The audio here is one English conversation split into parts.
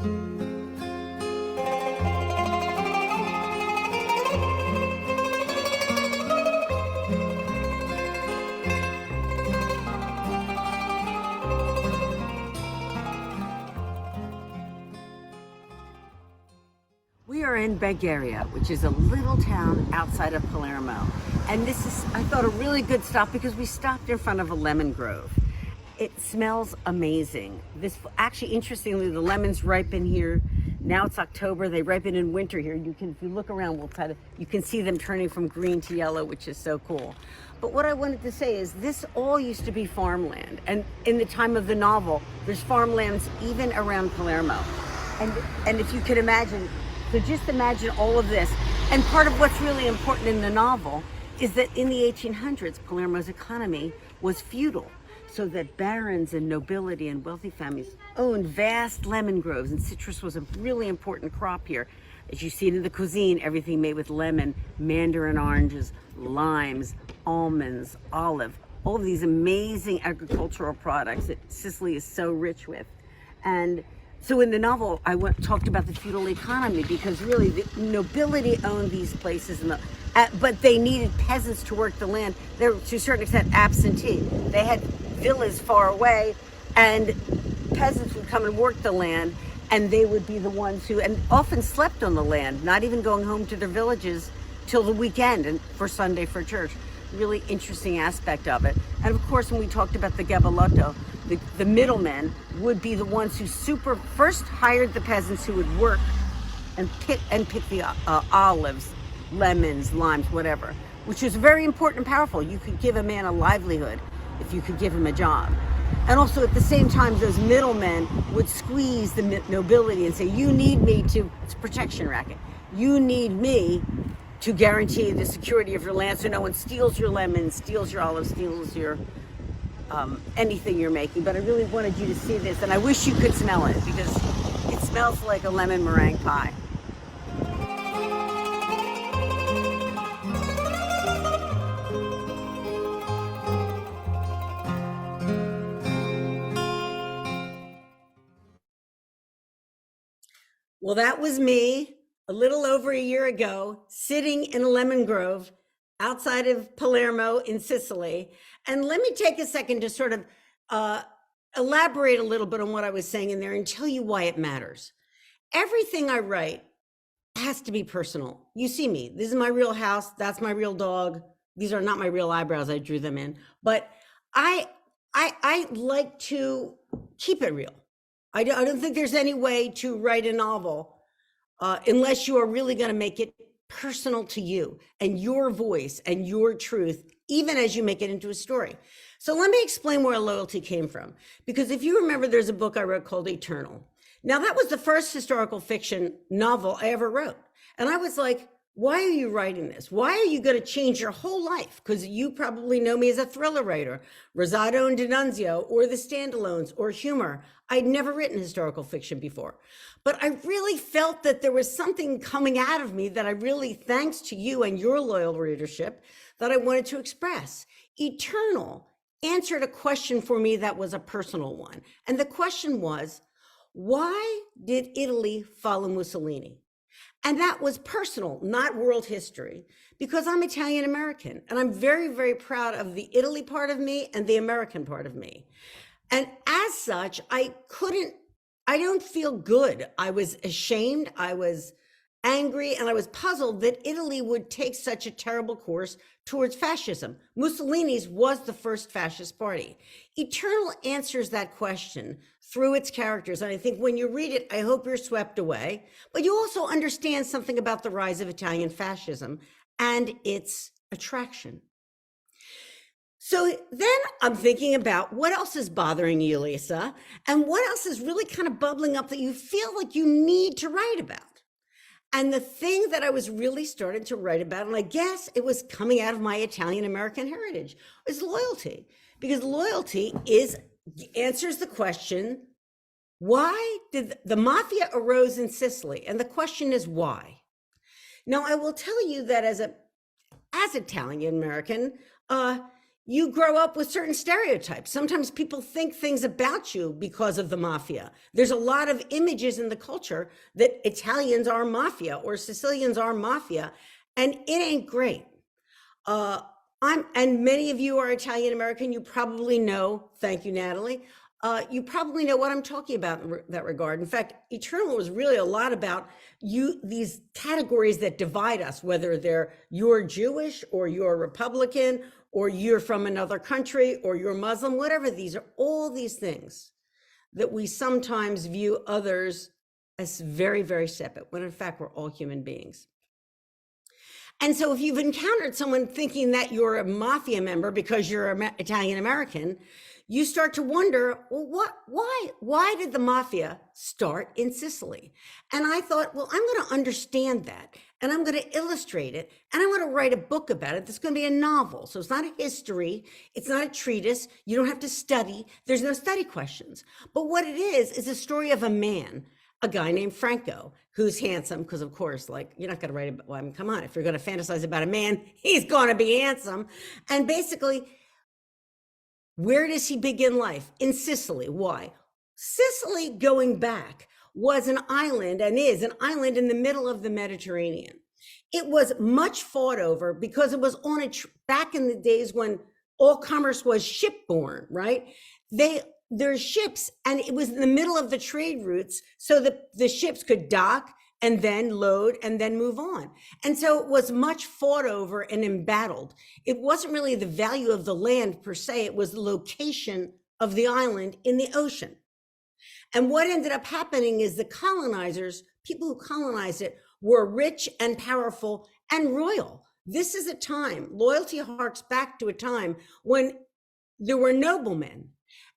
We are in Bulgaria, which is a little town outside of Palermo. And this is, I thought, a really good stop because we stopped in front of a lemon grove. It smells amazing. This, actually, interestingly, the lemons ripen here. Now it's October, they ripen in winter here. You can, if you look around, you can see them turning from green to yellow, which is so cool. But what I wanted to say is this all used to be farmland. And in the time of the novel, there's farmlands even around Palermo. And if you could imagine, so just imagine all of this. And part of what's really important in the novel is that in the 1800s, Palermo's economy was feudal, so that barons and nobility and wealthy families owned vast lemon groves, and citrus was a really important crop here. As you see it in the cuisine, everything made with lemon, mandarin oranges, limes, almonds, olive, all of these amazing agricultural products that Sicily is so rich with. And so in the novel, I talked about the feudal economy because really the nobility owned these places, but they needed peasants to work the land. They were, to a certain extent, absentee. They had villas far away, and peasants would come and work the land, and they would be the ones who, and often slept on the land, not even going home to their villages till the weekend and for Sunday for church. Really interesting aspect of it. And of course, when we talked about the Gabalotto, the middlemen would be the ones who first hired the peasants who would work and pick the olives, lemons, limes, whatever, which was very important and powerful. You could give a man a livelihood if you could give him a job. And also at the same time, those middlemen would squeeze the nobility and say, you need me to, it's a protection racket. You need me to guarantee the security of your land so no one steals your lemons, steals your olives, steals your anything you're making. But I really wanted you to see this, and I wish you could smell it because it smells like a lemon meringue pie. Well, that was me a little over a year ago, sitting in a lemon grove outside of Palermo in Sicily. And let me take a second to sort of elaborate a little bit on what I was saying in there and tell you why it matters. Everything I write has to be personal. You see me, this is my real house, that's my real dog. These are not my real eyebrows, I drew them in. But I like to keep it real. I don't think there's any way to write a novel unless you are really going to make it personal to you and your voice and your truth, even as you make it into a story. So let me explain where loyalty came from. Because if you remember, there's a book I wrote called Eternal. Now, that was the first historical fiction novel I ever wrote. And I was like, why are you writing this? Why are you going to change your whole life? Because you probably know me as a thriller writer, Rosado and D'Annunzio, or The Standalones, or humor. I'd never written historical fiction before. But I really felt that there was something coming out of me that I really, thanks to you and your loyal readership, that I wanted to express. Eternal answered a question for me that was a personal one. And the question was, why did Italy follow Mussolini? And that was personal, not world history, because I'm Italian American and I'm very, very proud of the Italy part of me and the American part of me. And as such, I don't feel good. I was ashamed, I was angry, and I was puzzled that Italy would take such a terrible course towards fascism. Mussolini's was the first fascist party. Eternal answers that question through its characters. And I think when you read it, I hope you're swept away, but you also understand something about the rise of Italian fascism and its attraction. So then I'm thinking about what else is bothering you, Lisa, and what else is really kind of bubbling up that you feel like you need to write about. And the thing that I was really starting to write about, and I guess it was coming out of my Italian American heritage, is loyalty. Because loyalty answers the question, why did the mafia arose in Sicily? And the question is why? Now, I will tell you that as Italian American, you grow up with certain stereotypes. Sometimes people think things about you because of the mafia. There's a lot of images in the culture that Italians are mafia or Sicilians are mafia, and it ain't great. Uh, and many of you are Italian American. You probably know, thank you, Natalie. You probably know what I'm talking about in that regard. In fact, Eternal was really a lot about these categories that divide us, whether you're Jewish or you're Republican or you're from another country or you're Muslim, whatever. These are all these things that we sometimes view others as very, very separate, when in fact, we're all human beings. And so if you've encountered someone thinking that you're a mafia member because you're Italian American, you start to wonder, well, why did the mafia start in Sicily? And I thought, well, I'm going to understand that, and I'm going to illustrate it, and I'm going to write a book about it. That's going to be a novel. So it's not a history. It's not a treatise. You don't have to study. There's no study questions. But what it is a story of a man, a guy named Franco, who's handsome, because of course, like, you're not going to write about, well, I mean, come on, if you're going to fantasize about a man, he's going to be handsome. And basically, where does he begin life? In Sicily. Why? Sicily, going back, was an island, and is an island in the middle of the Mediterranean. It was much fought over because it was on back in the days when all commerce was shipborne, right? There's ships, and it was in the middle of the trade routes, so that the ships could dock and then load and then move on. And so it was much fought over and embattled. It wasn't really the value of the land per se, it was the location of the island in the ocean. And what ended up happening is the colonizers, people who colonized it, were rich and powerful and royal. This is a time, loyalty harks back to a time when there were noblemen,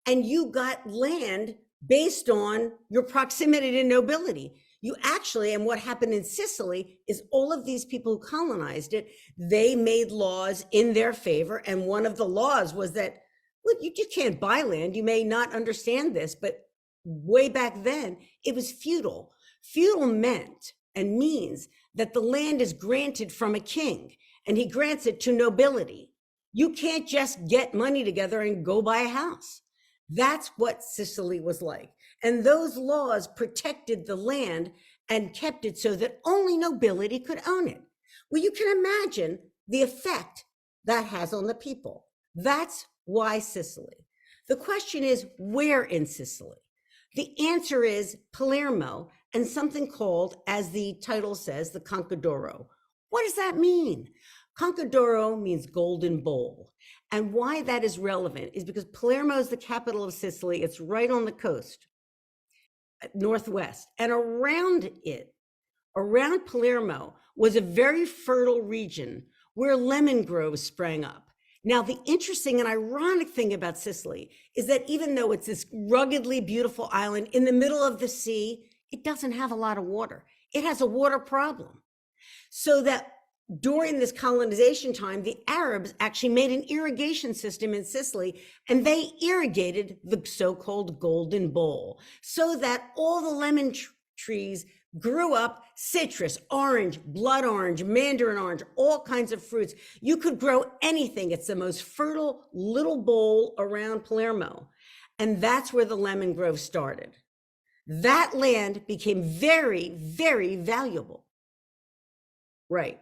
and you got land based on your proximity to nobility. You actually, and what happened in Sicily is all of these people who colonized it, they made laws in their favor. And one of the laws was that, well, you can't buy land. You may not understand this, but way back then, it was feudal. Feudal meant and means that the land is granted from a king, and he grants it to nobility. You can't just get money together and go buy a house. That's what Sicily was like. And those laws protected the land and kept it so that only nobility could own it. Well, you can imagine the effect that has on the people. That's why Sicily. The question is, where in Sicily? The answer is Palermo and something called, as the title says, the Conca d'Oro. What does that mean? Conca d'Oro means golden bowl. And why that is relevant is because Palermo is the capital of Sicily. It's right on the coast, northwest. And around it, around Palermo, was a very fertile region where lemon groves sprang up. Now, the interesting and ironic thing about Sicily is that even though it's this ruggedly beautiful island in the middle of the sea, it doesn't have a lot of water. It has a water problem. So that during this colonization time, the Arabs actually made an irrigation system in Sicily, and they irrigated the so-called Golden Bowl so that all the lemon trees grew up citrus, orange, blood orange, mandarin orange, all kinds of fruits. You could grow anything. It's the most fertile little bowl around Palermo. And that's where the lemon grove started. That land became very, very valuable. Right.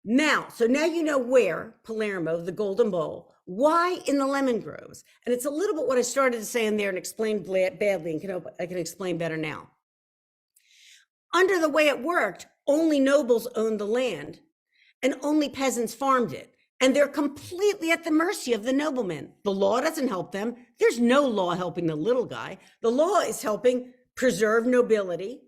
Now, so now you know where, Palermo, the Golden Bowl, why in the lemon groves. And it's a little bit what I started to say in there and explained badly, and I can explain better now. Under the way it worked, only nobles owned the land and only peasants farmed it. And they're completely at the mercy of the noblemen. The law doesn't help them. There's no law helping the little guy. The law is helping preserve nobility,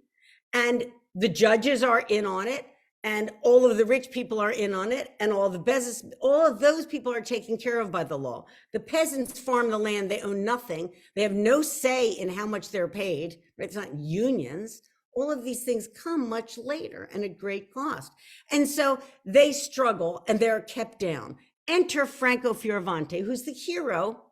and the judges are in on it. And all of the rich people are in on it, and all the peasants, all of those people are taken care of by the law. The peasants farm the land, they own nothing. They have no say in how much they're paid. It's not unions. All of these things come much later and at great cost. And so they struggle and they're kept down. Enter Franco Fioravanti, who's the hero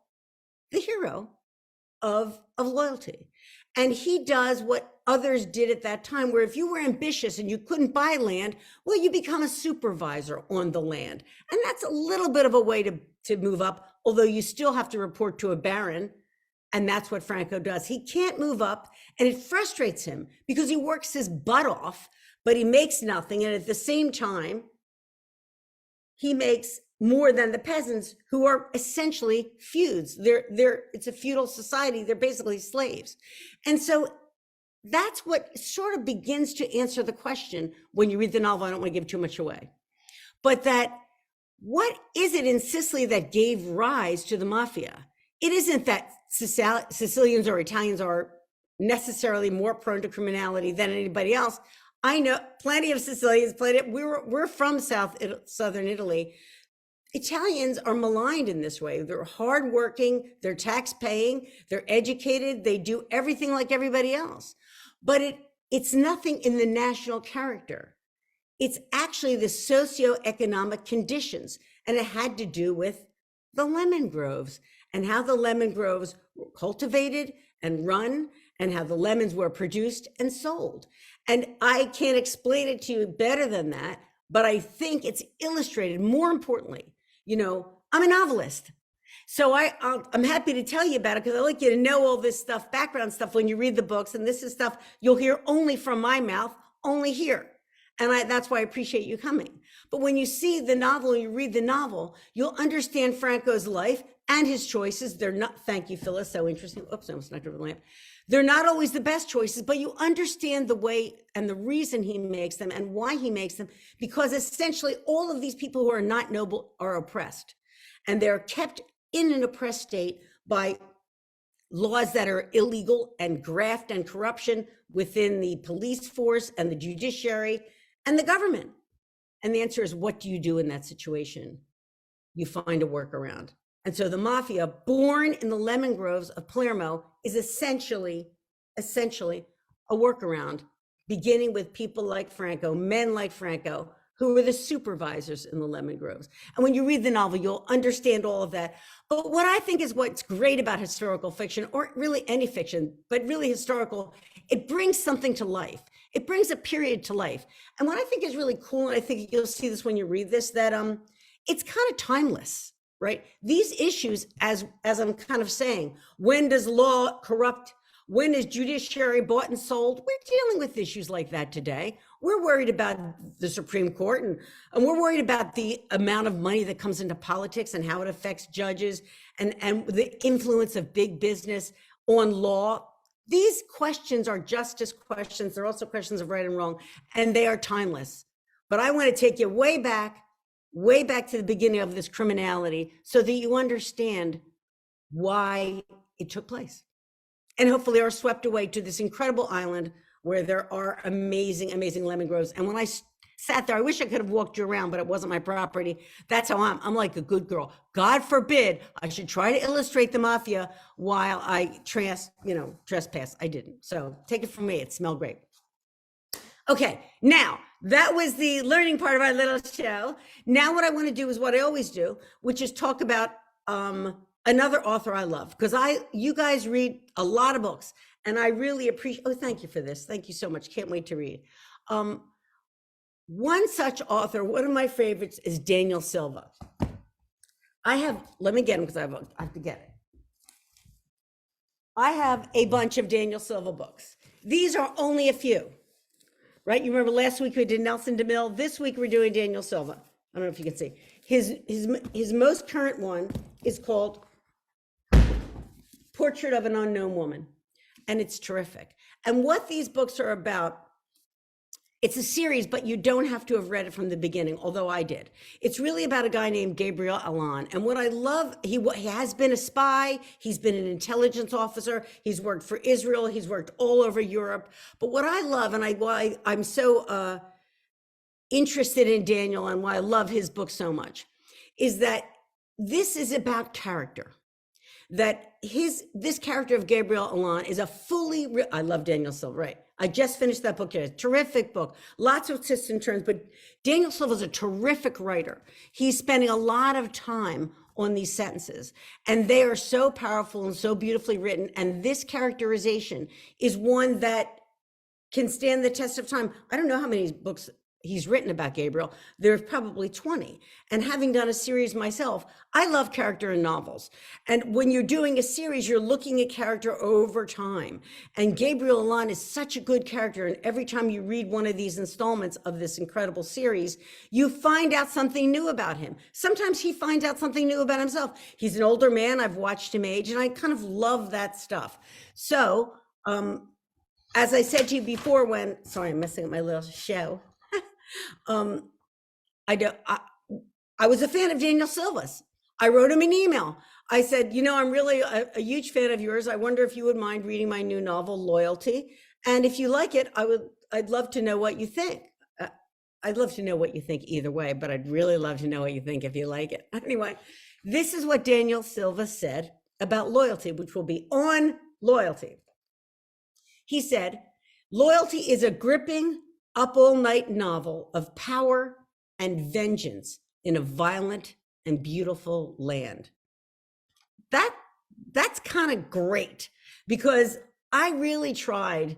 of loyalty. And he does what others did at that time, where if you were ambitious and you couldn't buy land, well, you become a supervisor on the land. And that's a little bit of a way to move up. although you still have to report to a baron. And that's what Franco does. He can't move up, and it frustrates him because he works his butt off, but he makes nothing. And at the same time, he makes more than the peasants, who are essentially feuds. It's a feudal society. They're basically slaves. And so that's what sort of begins to answer the question when you read the novel. I don't want to give too much away, but that what is it in Sicily that gave rise to the mafia? It isn't that Sicilians or Italians are necessarily more prone to criminality than anybody else. I know plenty of Sicilians, we're from southern Italy. Italians are maligned in this way. They're hardworking, they're tax paying, they're educated, they do everything like everybody else. But it's nothing in the national character. It's actually the socioeconomic conditions. And it had to do with the lemon groves and how the lemon groves were cultivated and run, and how the lemons were produced and sold. And I can't explain it to you better than that, but I think it's illustrated. More importantly, I'm a novelist. So I'm happy to tell you about it, because I like you to know all this stuff, background stuff, when you read the books. And this is stuff you'll hear only from my mouth, only here. And that's why I appreciate you coming. But when you see the novel and you read the novel, you'll understand Franco's life and his choices. They're not, thank you, Phyllis, so interesting. Oops, I almost knocked over the lamp. They're not always the best choices, but you understand the way and the reason he makes them and why he makes them, because essentially all of these people who are not noble are oppressed. And they're kept in an oppressed state by laws that are illegal and graft and corruption within the police force and the judiciary and the government. And the answer is, what do you do in that situation? You find a workaround. And so the mafia, born in the lemon groves of Palermo, is essentially a workaround, beginning with people like Franco, men like Franco, who were the supervisors in the lemon groves. And when you read the novel, you'll understand all of that. But what I think is what's great about historical fiction, or really any fiction, but really historical, it brings something to life. It brings a period to life. And what I think is really cool, and I think you'll see this when you read this, that it's kind of timeless, right? These issues, as I'm kind of saying, when does law corrupt? When is judiciary bought and sold? We're dealing with issues like that today. We're worried about the Supreme Court, and we're worried about the amount of money that comes into politics and how it affects judges and the influence of big business on law. These questions are justice questions. They're also questions of right and wrong, and they are timeless. But I want to take you way back to the beginning of this criminality, so that you understand why it took place. And hopefully are swept away to this incredible island where there are amazing, amazing lemon groves. And when I sat there, I wish I could have walked you around, but it wasn't my property. That's how I'm like a good girl. God forbid I should try to illustrate the mafia while I trespass. I didn't. So take it from me. It smelled great. Okay, now that was the learning part of our little show. Now what I want to do is what I always do, which is talk about another author I love, because you guys read a lot of books, and I really appreciate. Oh, thank you for this. Thank you so much. Can't wait to read. One such author, one of my favorites, is Daniel Silva. Let me get him, because I have to get it. I have a bunch of Daniel Silva books. These are only a few, right? You remember last week we did Nelson DeMille. This week we're doing Daniel Silva. I don't know if you can see. His most current one is called Portrait of an Unknown Woman, and it's terrific. And what these books are about, it's a series, but you don't have to have read it from the beginning, although I did. It's really about a guy named Gabriel Allon. And what I love, he has been a spy, he's been an intelligence officer, he's worked for Israel, he's worked all over Europe. But what I love, and why I'm so interested in Daniel and why I love his book so much, is that this is about character. That this character of Gabriel Allon is I love Daniel Silva, right? I just finished that book here. Terrific book. Lots of twists and turns, but Daniel Silva is a terrific writer. He's spending a lot of time on these sentences, and they are so powerful and so beautifully written. And this characterization is one that can stand the test of time. I don't know how many books he's written about Gabriel, there's probably 20. And having done a series myself, I love character in novels. And when you're doing a series, you're looking at character over time. And Gabriel Allon is such a good character. And every time you read one of these installments of this incredible series, you find out something new about him. Sometimes he finds out something new about himself. He's an older man. I've watched him age, and I kind of love that stuff. So, as I said to you before, sorry, I'm messing up my little show. I was a fan of Daniel Silva's. I wrote him an email. I said, I'm really a huge fan of yours. I wonder if you would mind reading my new novel, Loyalty. And if you like it, I'd love to know what you think. I'd love to know what you think either way, but I'd really love to know what you think if you like it. Anyway, this is what Daniel Silva said about Loyalty, which will be on Loyalty. He said, Loyalty is a gripping, up-all-night novel of power and vengeance in a violent and beautiful land. That's kind of great, because I really tried.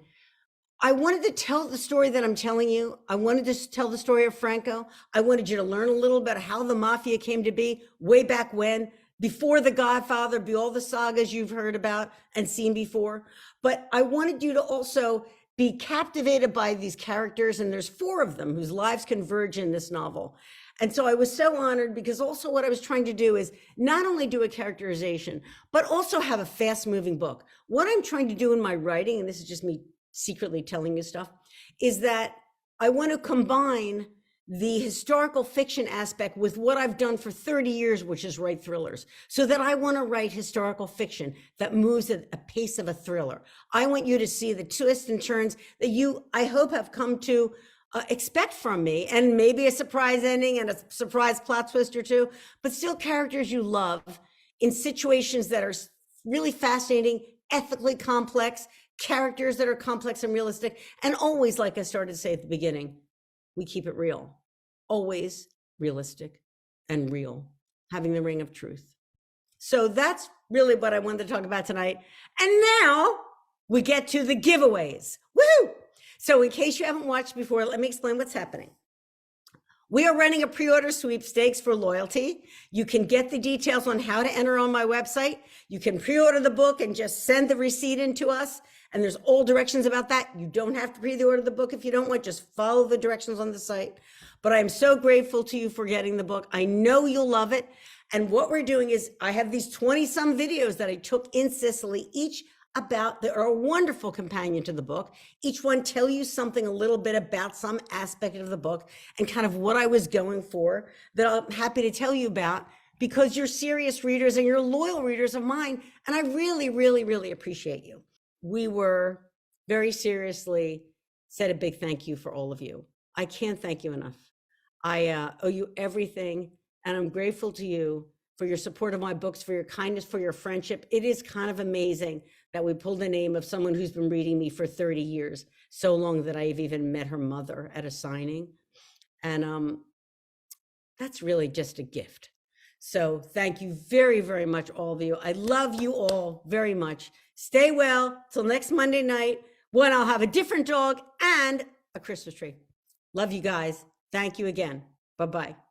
I wanted to tell the story that I'm telling you. I wanted to tell the story of Franco. I wanted you to learn a little bit how the mafia came to be way back when, before The Godfather, be all the sagas you've heard about and seen before. But I wanted you to also be captivated by these characters, and there's 4 of them whose lives converge in this novel. And so I was so honored, because also what I was trying to do is not only do a characterization, but also have a fast-moving book. What I'm trying to do in my writing, and this is just me secretly telling you stuff, is that I want to combine the historical fiction aspect with what I've done for 30 years, which is write thrillers. So that I want to write historical fiction that moves at a pace of a thriller. I want you to see the twists and turns that you, I hope, have come to expect from me, and maybe a surprise ending and a surprise plot twist or two, but still characters you love in situations that are really fascinating, ethically complex, characters that are complex and realistic. And always, like I started to say at the beginning, we keep it real, always realistic and real, having the ring of truth. So that's really what I wanted to talk about tonight. And now we get to the giveaways. Woohoo! So in case you haven't watched before, let me explain what's happening. We are running a pre-order sweepstakes for Loyalty. You can get the details on how to enter on my website. You can pre-order the book and just send the receipt in to us. And there's all directions about that. You don't have to pre-order the book if you don't want, just follow the directions on the site. But I'm so grateful to you for getting the book. I know you'll love it. And what we're doing is I have these 20 some videos that I took in Sicily, each about, they are a wonderful companion to the book. Each one tell you something a little bit about some aspect of the book and kind of what I was going for, that I'm happy to tell you about, because you're serious readers and you're loyal readers of mine. And I really, really, really appreciate you. We were very seriously said a big thank you for all of you. I can't thank you enough. I owe you everything, and I'm grateful to you for your support of my books, for your kindness, for your friendship. It is kind of amazing that we pulled the name of someone who's been reading me for 30 years, so long that I've even met her mother at a signing. And that's really just a gift. So thank you very, very much, all of you. I love you all very much. Stay well till next Monday night, when I'll have a different dog and a Christmas tree. Love you guys. Thank you again. Bye-bye.